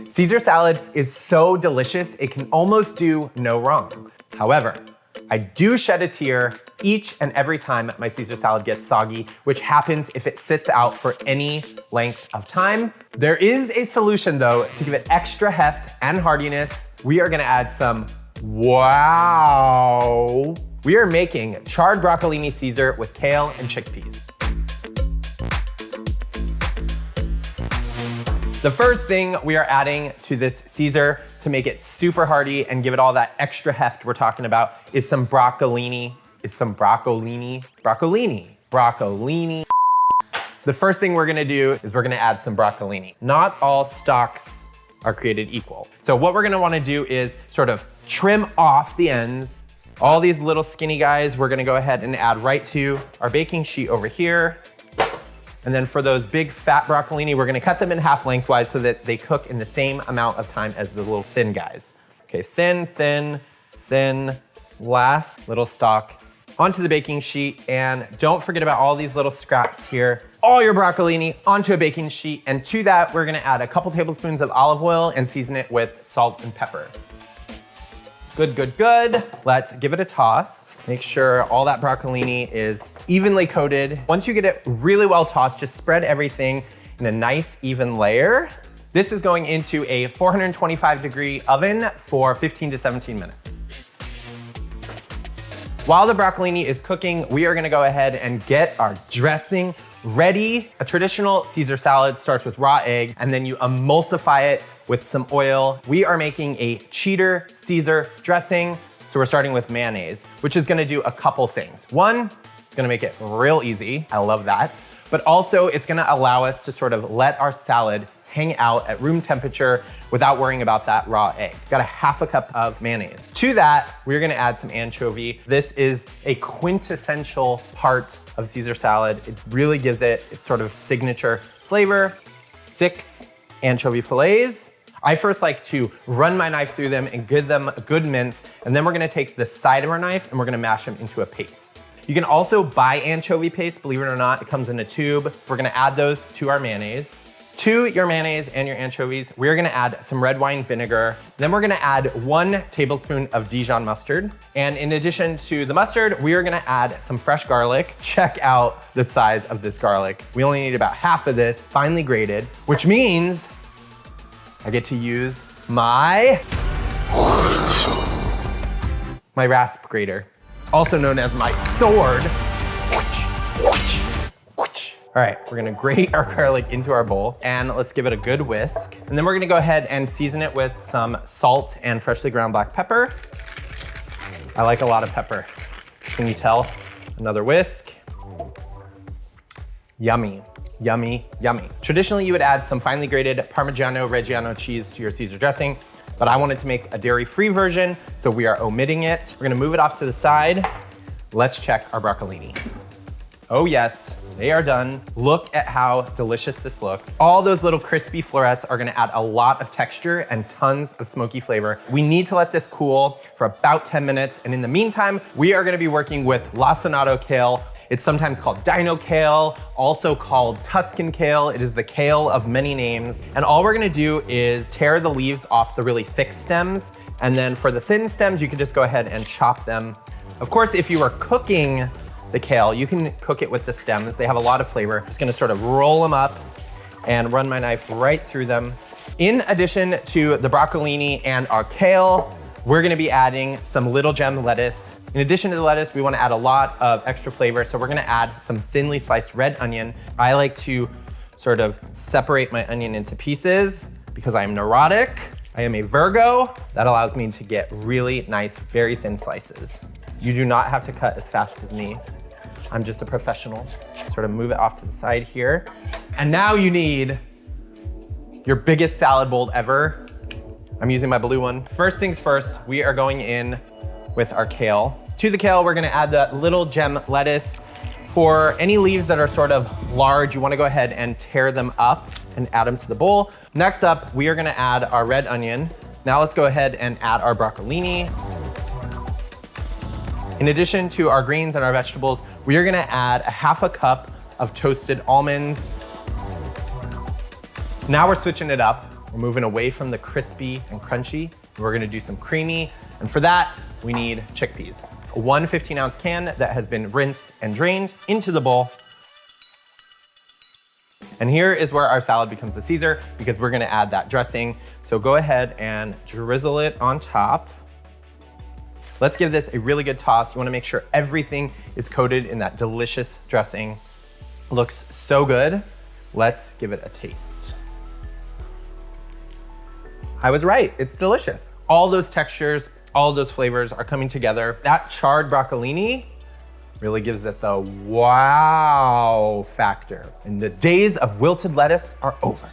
Caesar salad is so delicious, it can almost do no wrong. However, I do shed a tear each and every time my Caesar salad gets soggy, which happens if it sits out for any length of time. There is a solution though, to give it extra heft and heartiness. We are gonna add some, wow. We are making charred broccolini Caesar with kale and chickpeas. The first thing we are adding to this Caesar to make it super hearty and give it all that extra heft we're talking about is some broccolini. Broccolini. The first thing we're gonna do is we're gonna add some broccolini. Not all stalks are created equal. So what we're gonna wanna do is sort of trim off the ends. All these little skinny guys, we're gonna go ahead and add right to our baking sheet over here. And then for those big fat broccolini, we're gonna cut them in half lengthwise so that they cook in the same amount of time as the little thin guys. Okay, thin, thin, thin, last little stalk onto the baking sheet. And don't forget about all these little scraps here. All your broccolini onto a baking sheet. And to that, we're gonna add a couple tablespoons of olive oil and season it with salt and pepper. Good, good, good. Let's give it a toss. Make sure all that broccolini is evenly coated. Once you get it really well tossed, just spread everything in a nice even layer. This is going into a 425-degree oven for 15 to 17 minutes. While the broccolini is cooking, we are gonna go ahead and get our dressing ready. A traditional Caesar salad starts with raw egg and then you emulsify it with some oil. We are making a cheater Caesar dressing. So we're starting with mayonnaise, which is gonna do a couple things. One, it's gonna make it real easy. I love that. But also it's gonna allow us to sort of let our salad hang out at room temperature without worrying about that raw egg. Got a half a cup of mayonnaise. To that, we're gonna add some anchovy. This is a quintessential part of Caesar salad. It really gives it its sort of signature flavor. 6 anchovy fillets. I first like to run my knife through them and give them a good mince, and then we're gonna take the side of our knife and we're gonna mash them into a paste. You can also buy anchovy paste, believe it or not, it comes in a tube. We're gonna add those to our mayonnaise. To your mayonnaise and your anchovies, we're gonna add some red wine vinegar. Then we're gonna add 1 tablespoon of Dijon mustard. And in addition to the mustard, we are gonna add some fresh garlic. Check out the size of this garlic. We only need about half of this, finely grated, which means I get to use my rasp grater, also known as my sword. All right, we're gonna grate our garlic into our bowl and let's give it a good whisk. And then we're gonna go ahead and season it with some salt and freshly ground black pepper. I like a lot of pepper. Can you tell? Another whisk. Yummy. Yummy, yummy. Traditionally, you would add some finely grated Parmigiano Reggiano cheese to your Caesar dressing, but I wanted to make a dairy-free version, so we are omitting it. We're gonna move it off to the side. Let's check our broccolini. Oh yes, they are done. Look at how delicious this looks. All those little crispy florets are gonna add a lot of texture and tons of smoky flavor. We need to let this cool for about 10 minutes, and in the meantime, we are gonna be working with Lacinato Kale. It's sometimes called dino kale, also called Tuscan kale. It is the kale of many names. And all we're gonna do is tear the leaves off the really thick stems. And then for the thin stems, you can just go ahead and chop them. Of course, if you are cooking the kale, you can cook it with the stems. They have a lot of flavor. Just gonna sort of roll them up and run my knife right through them. In addition to the broccolini and our kale, we're gonna be adding some little gem lettuce. In addition to the lettuce, we wanna add a lot of extra flavor, so we're gonna add some thinly sliced red onion. I like to sort of separate my onion into pieces because I am neurotic. I am a Virgo. That allows me to get really nice, very thin slices. You do not have to cut as fast as me. I'm just a professional. Sort of move it off to the side here. And now you need your biggest salad bowl ever. I'm using my blue one. First things first, we are going in with our kale. To the kale, we're gonna add the little gem lettuce. For any leaves that are sort of large, you wanna go ahead and tear them up and add them to the bowl. Next up, we are gonna add our red onion. Now let's go ahead and add our broccolini. In addition to our greens and our vegetables, we are gonna add a half a cup of toasted almonds. Now we're switching it up. We're moving away from the crispy and crunchy. We're gonna do some creamy. And for that, we need chickpeas. One 15-ounce can that has been rinsed and drained into the bowl. And here is where our salad becomes a Caesar because we're gonna add that dressing. So go ahead and drizzle it on top. Let's give this a really good toss. You wanna make sure everything is coated in that delicious dressing. Looks so good. Let's give it a taste. I was right, it's delicious. All those textures, all those flavors are coming together. That charred broccolini really gives it the wow factor. And the days of wilted lettuce are over.